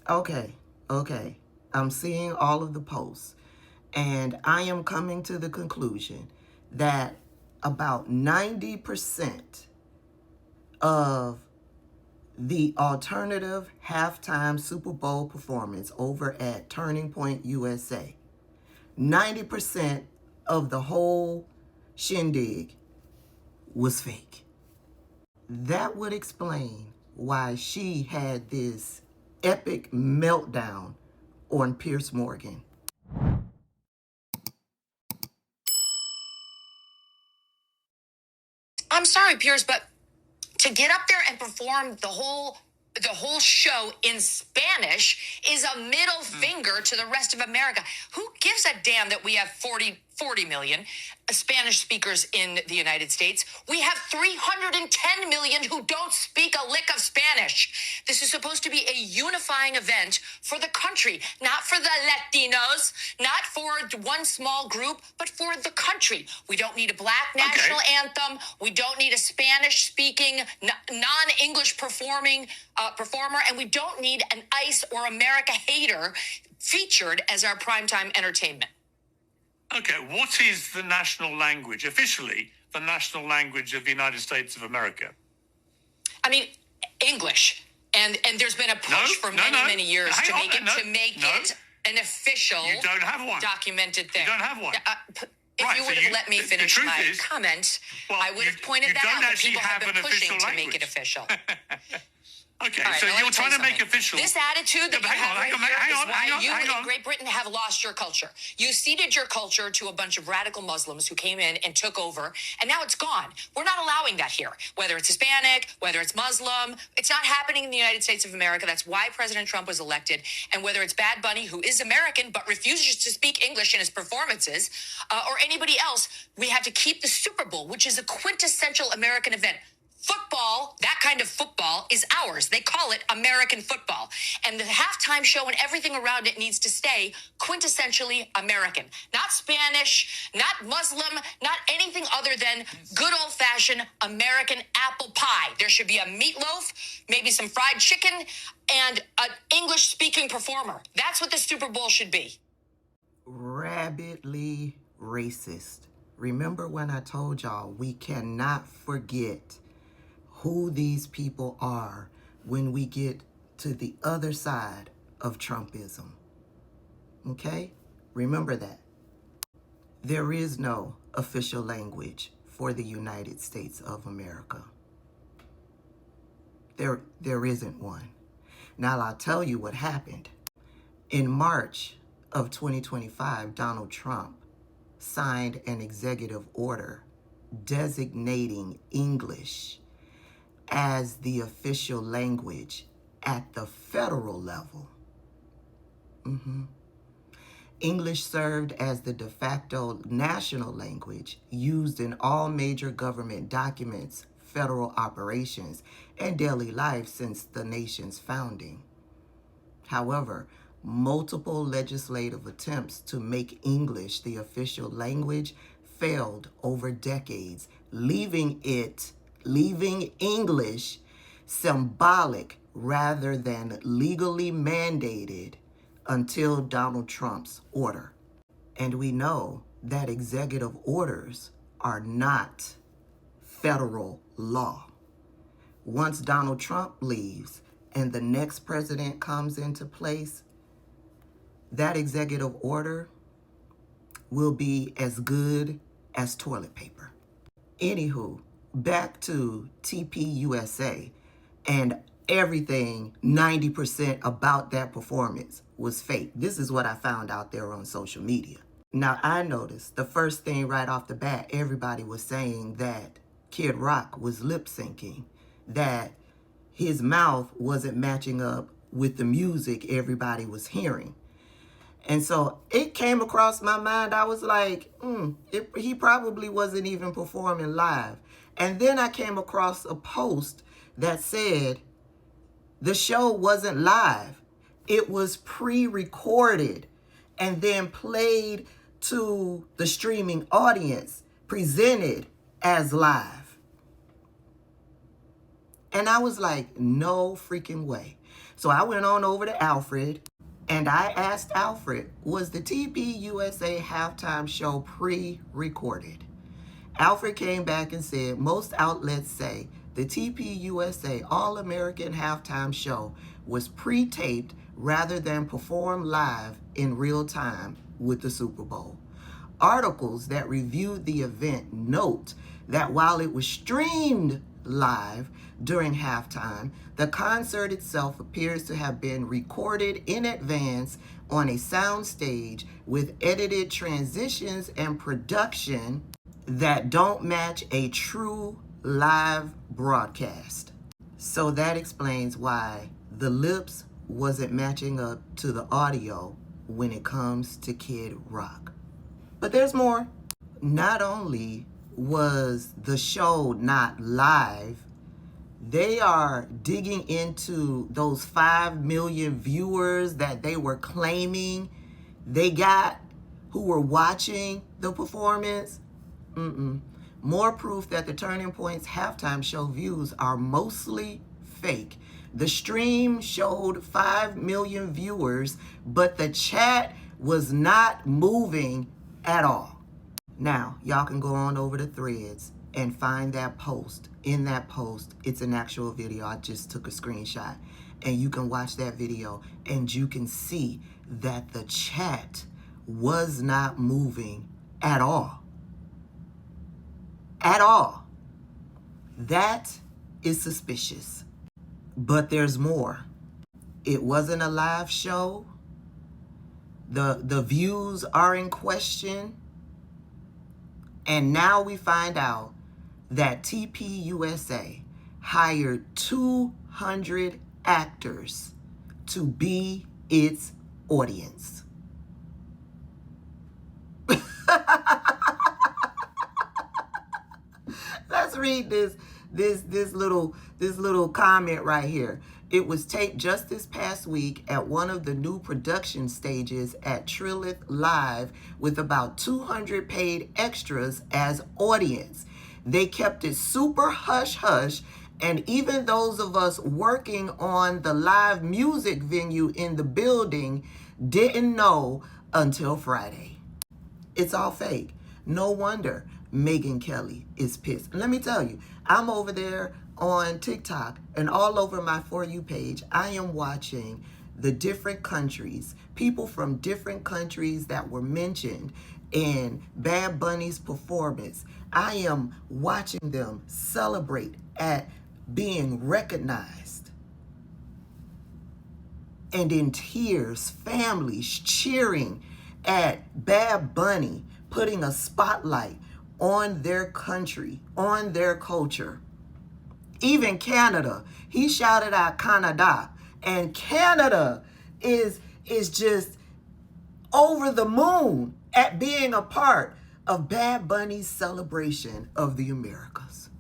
Okay, okay. I'm seeing all of the posts, and I am coming to the conclusion that about 90% of the alternative halftime Super Bowl performance over at Turning Point USA, 90% of the whole shindig was fake. That would explain why she had this epic meltdown on Piers Morgan. I'm sorry, Piers, but to get up there and perform the whole show in Spanish is a middle finger to the rest of America. Who gives a damn that we have 40 million Spanish speakers in the United States? We have 310 million who don't speak a lick of Spanish. This is supposed to be a unifying event for the country, not for the Latinos, not for one small group, but for the country. We don't need a black national anthem. We don't need a Spanish-speaking, non-English performer, and we don't need an ICE or America hater featured as our primetime entertainment. Okay, what is the national language, officially the national language of the United States of America? I mean, English. And there's been a push for many years to make it an official, you don't have one. Documented thing. You don't have one. If you would have let me finish my comment, I would have pointed that out, but people have been pushing to make it official. Okay, so you're trying to make official. This attitude that you have right here is why you in Great Britain have lost your culture. You ceded your culture to a bunch of radical Muslims who came in and took over, and now it's gone. We're not allowing that here. Whether it's Hispanic, whether it's Muslim, it's not happening in the United States of America. That's why President Trump was elected. And whether it's Bad Bunny, who is American but refuses to speak English in his performances, or anybody else, we have to keep the Super Bowl, which is a quintessential American event. Football, that kind of football, is ours. They call it American football. And the halftime show and everything around it needs to stay quintessentially American. Not Spanish, not Muslim, not anything other than good old-fashioned American apple pie. There should be a meatloaf, maybe some fried chicken, and an English-speaking performer. That's what the Super Bowl should be. Rabidly racist. Remember when I told y'all we cannot forget who these people are when we get to the other side of Trumpism. Okay? Remember that. There is no official language for the United States of America. There isn't one. Now I'll tell you what happened. In March of 2025, Donald Trump signed an executive order designating English as the official language at the federal level. English served as the de facto national language used in all major government documents, federal operations, and daily life since the nation's founding. However, multiple legislative attempts to make English the official language failed over decades, leaving English symbolic rather than legally mandated until Donald Trump's order. And we know that executive orders are not federal law. Once Donald Trump leaves and the next president comes into place, that executive order will be as good as toilet paper. Anywho, back to TPUSA, and everything 90% about that performance was fake. This is what I found out there on social media. Now, I noticed the first thing right off the bat, everybody was saying that Kid Rock was lip syncing, that his mouth wasn't matching up with the music everybody was hearing. And so it came across my mind. I was like, he probably wasn't even performing live. And then I came across a post that said the show wasn't live. It was pre-recorded and then played to the streaming audience, presented as live. And I was like, no freaking way. So I went on over to Alfred and I asked Alfred, was the TPUSA halftime show pre-recorded? Alfred came back and said, most outlets say the TPUSA All-American halftime show was pre-taped rather than performed live in real time with the Super Bowl. Articles that reviewed the event note that while it was streamed live during halftime, the concert itself appears to have been recorded in advance on a sound stage with edited transitions and production that don't match a true live broadcast. So that explains why the lips wasn't matching up to the audio when it comes to Kid Rock. But there's more. Not only was the show not live, they are digging into those 5 million viewers that they were claiming they got who were watching the performance. More proof that the Turning Point's halftime show views are mostly fake. The stream showed 5 million viewers, but the chat was not moving at all. Now, y'all can go on over to Threads and find that post. In that post, it's an actual video. I just took a screenshot. And you can watch that video and you can see that the chat was not moving at all. At all. That is suspicious. But there's more. It wasn't a live show. The views are in question. And now we find out that TPUSA hired 200 actors to be its audience. Let's read this little comment right here. It was taped just this past week at one of the new production stages at Trillith Live with about 200 paid extras as audience. They kept it super hush-hush, and even those of us working on the live music venue in the building didn't know until Friday. It's all fake. No wonder Megyn Kelly is pissed. And let me tell you, I'm over there on TikTok and all over my For You page. I am watching the different countries, people from different countries that were mentioned in Bad Bunny's performance. I am watching them celebrate at being recognized. And in tears, families cheering at Bad Bunny putting a spotlight on their country, on their culture. Even Canada, he shouted out Canada, and Canada is just over the moon at being a part of Bad Bunny's celebration of the Americas.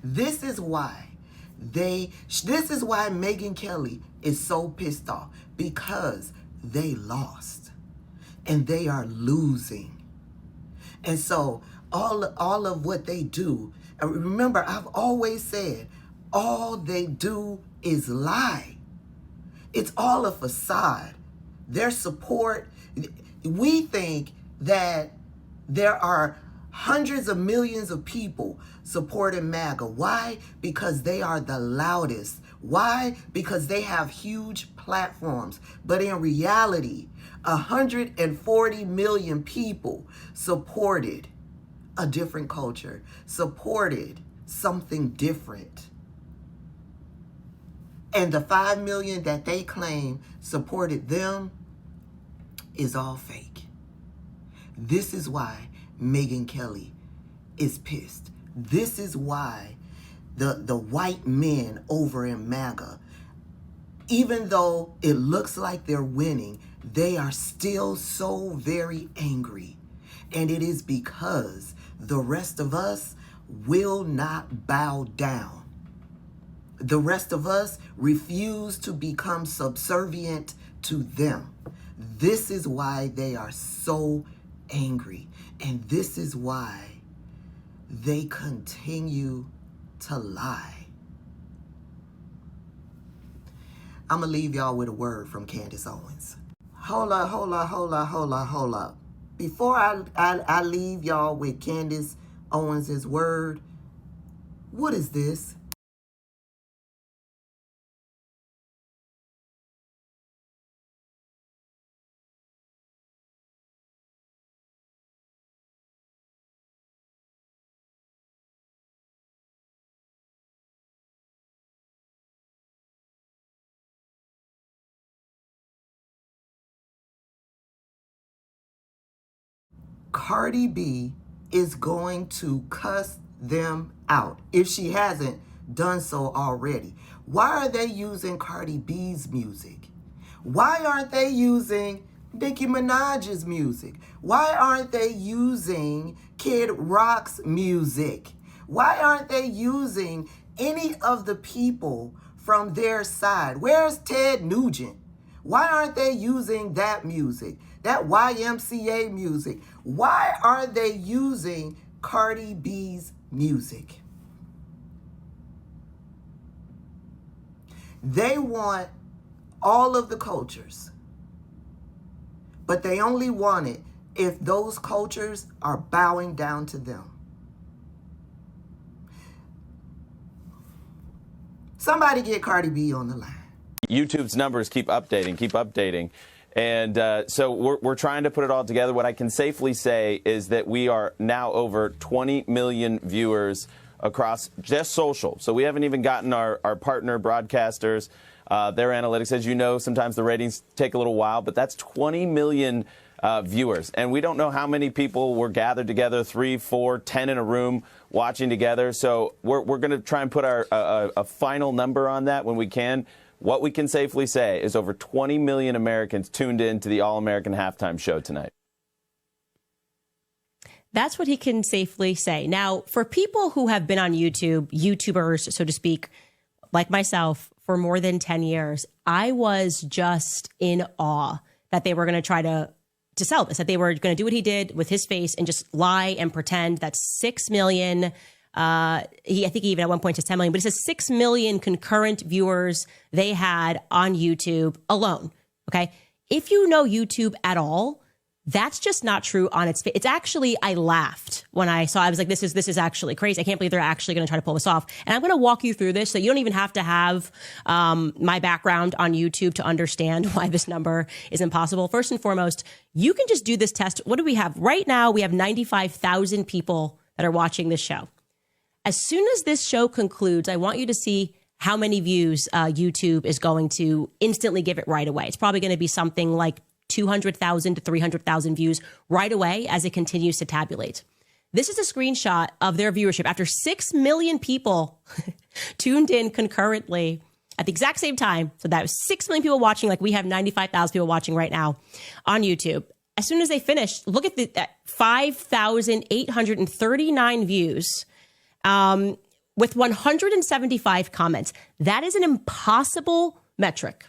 This is why Megyn Kelly is so pissed off, because they lost and they are losing. And so all of what they do, and remember, I've always said, all they do is lie. It's all a facade. Their support, we think that there are hundreds of millions of people supporting MAGA. Why? Because they are the loudest. Why? Because they have huge platforms. But in reality, 140 million people supported a different culture, supported something different. And the 5 million that they claim supported them is all fake. This is why Megyn Kelly is pissed. This is why the white men over in MAGA, even though it looks like they're winning, they are still so very angry. And it is because the rest of us will not bow down. The rest of us refuse to become subservient to them. This is why they are so angry. And this is why they continue to lie. I'm going to leave y'all with a word from Candace Owens. Hold up. Before I leave y'all with Candace Owens' word, what is this? Cardi B is going to cuss them out if she hasn't done so already. Why are they using Cardi B's music? Why aren't they using Nicki Minaj's music? Why aren't they using Kid Rock's music? Why aren't they using any of the people from their side? Where's Ted Nugent? Why aren't they using that music? That YMCA music? Why are they using Cardi B's music? They want all of the cultures, but they only want it if those cultures are bowing down to them. Somebody get Cardi B on the line. YouTube's numbers keep updating. And so we're trying to put it all together. What I can safely say is that we are now over 20 million viewers across just social. So we haven't even gotten our partner broadcasters, their analytics. As you know, sometimes the ratings take a little while, but that's 20 million viewers. And we don't know how many people were gathered together, 3, 4, 10 in a room watching together. So we're going to try and put a final number on that when we can. What we can safely say is over 20 million Americans tuned in to the All-American Halftime Show tonight. That's what he can safely say. Now, for people who have been on YouTube, YouTubers, so to speak, like myself, for more than 10 years, I was just in awe that they were going to try to sell this, that they were going to do what he did with his face and just lie and pretend that 6 million I think he even at one point says 10 million, but it says 6 million concurrent viewers they had on YouTube alone. Okay. If you know YouTube at all, that's just not true on its face. It's actually, I laughed when I saw, I was like, this is actually crazy. I can't believe they're actually going to try to pull this off. And I'm going to walk you through this so you don't even have to have my background on YouTube to understand why this number is impossible. First and foremost, you can just do this test. What do we have right now? We have 95,000 people that are watching this show. As soon as this show concludes, I want you to see how many views YouTube is going to instantly give it right away. It's probably going to be something like 200,000 to 300,000 views right away as it continues to tabulate. This is a screenshot of their viewership after 6 million people tuned in concurrently at the exact same time. So that was 6 million people watching, like we have 95,000 people watching right now on YouTube. As soon as they finished, look at the 5,839 views. With 175 comments. That is an impossible metric.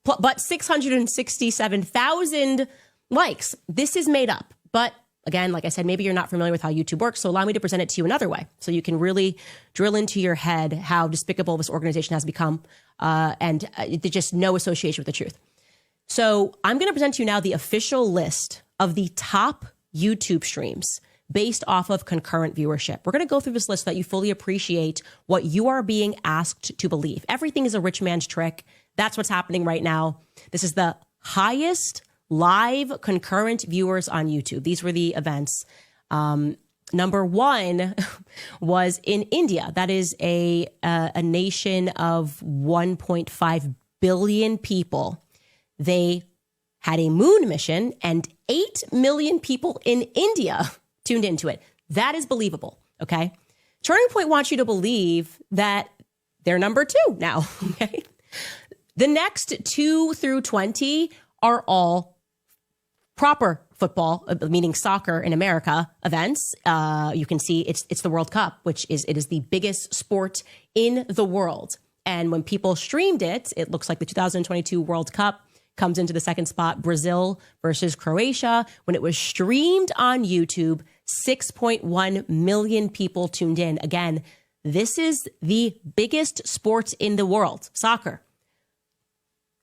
But 667,000 likes. This is made up. But again, like I said, maybe you're not familiar with how YouTube works, so allow me to present it to you another way so you can really drill into your head how despicable this organization has become and there's just no association with the truth. So I'm going to present to you now the official list of the top YouTube streams based off of concurrent viewership. We're going to go through this list so that you fully appreciate what you are being asked to believe. Everything is a rich man's trick. That's what's happening right now. This is the highest live concurrent viewers on YouTube. These were the events. Number one was in India. That is a nation of 1.5 billion people. They had a moon mission and 8 million people in India tuned into it. That is believable. Okay. Turning Point wants you to believe that they're number 2 now. Okay. The next 2 through 20 are all proper football, meaning soccer in America events. You can see it's the World Cup, which is the biggest sport in the world. And when people streamed it, it looks like the 2022 World Cup comes into the second spot. Brazil versus Croatia. When it was streamed on YouTube, 6.1 million people tuned in. Again, this is the biggest sport in the world, soccer.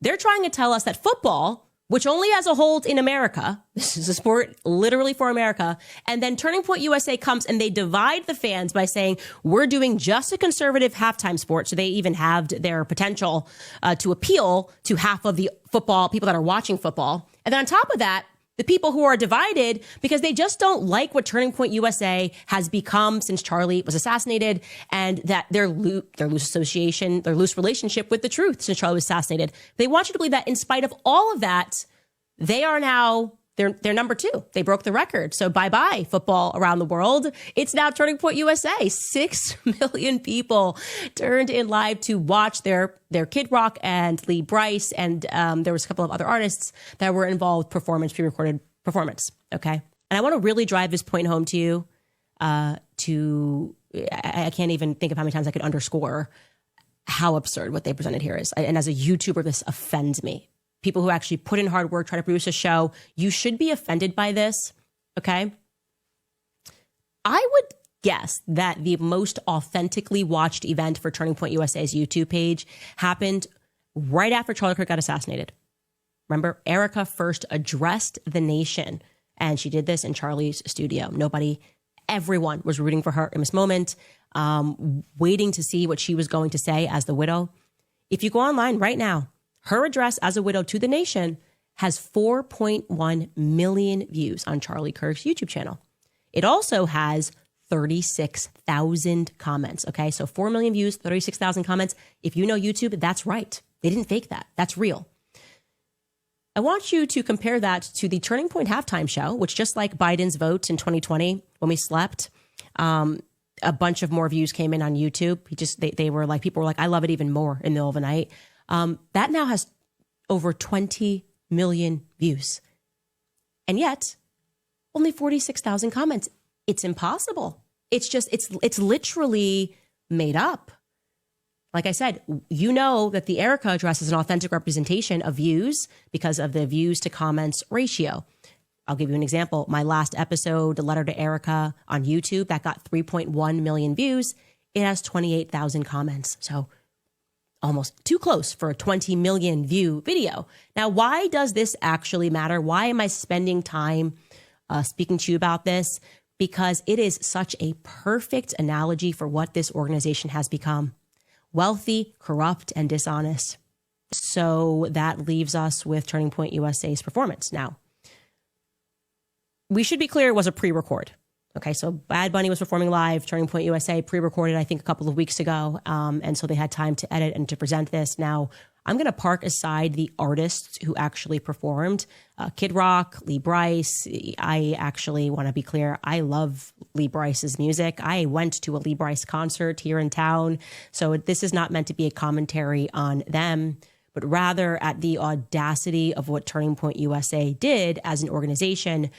They're trying to tell us that football, which only has a hold in America, this is a sport literally for America, and then Turning Point USA comes and they divide the fans by saying, we're doing just a conservative halftime sport, so they even halved their potential to appeal to half of the football, people that are watching football. And then on top of that, the people who are divided because they just don't like what Turning Point USA has become since Charlie was assassinated, and that their loose association, their loose relationship with the truth since Charlie was assassinated. They want you to believe that in spite of all of that, they are now, they're number 2. They broke the record. So bye-bye football around the world. It's now Turning Point USA. 6 million people turned in live to watch their Kid Rock and Lee Bryce. And there was a couple of other artists that were involved, pre-recorded performance. Okay. And I want to really drive this point home to you. I can't even think of how many times I could underscore how absurd what they presented here is. And as a YouTuber, this offends me. People who actually put in hard work, try to produce a show, you should be offended by this, okay? I would guess that the most authentically watched event for Turning Point USA's YouTube page happened right after Charlie Kirk got assassinated. Remember, Erica first addressed the nation, and she did this in Charlie's studio. Everyone was rooting for her in this moment, waiting to see what she was going to say as the widow. If you go online right now, her address as a widow to the nation has 4.1 million views on Charlie Kirk's YouTube channel. It also has 36,000 comments. Okay, so 4 million views, 36,000 comments. If you know YouTube, that's right. They didn't fake that. That's real. I want you to compare that to the Turning Point halftime show, which just like Biden's vote in 2020, when we slept, a bunch of more views came in on YouTube. They were like, people were like, I love it even more in the middle of the night. That now has over 20 million views. And yet, only 46,000 comments. It's impossible. It's literally made up. Like I said, you know that the Erica address is an authentic representation of views because of the views to comments ratio. I'll give you an example. My last episode, The Letter to Erica on YouTube, that got 3.1 million views. It has 28,000 comments. So almost too close for a 20 million view video. Now, why does this actually matter? Why am I spending time speaking to you about this? Because it is such a perfect analogy for what this organization has become. Wealthy, corrupt, and dishonest. So that leaves us with Turning Point USA's performance. Now, we should be clear it was a pre-record. Okay, so Bad Bunny was performing live. Turning Point USA pre-recorded, I think, a couple of weeks ago. And so they had time to edit and to present this. Now, I'm going to park aside the artists who actually performed. Kid Rock, Lee Bryce. I actually want to be clear. I love Lee Bryce's music. I went to a Lee Bryce concert here in town. So this is not meant to be a commentary on them, but rather at the audacity of what Turning Point USA did as an organization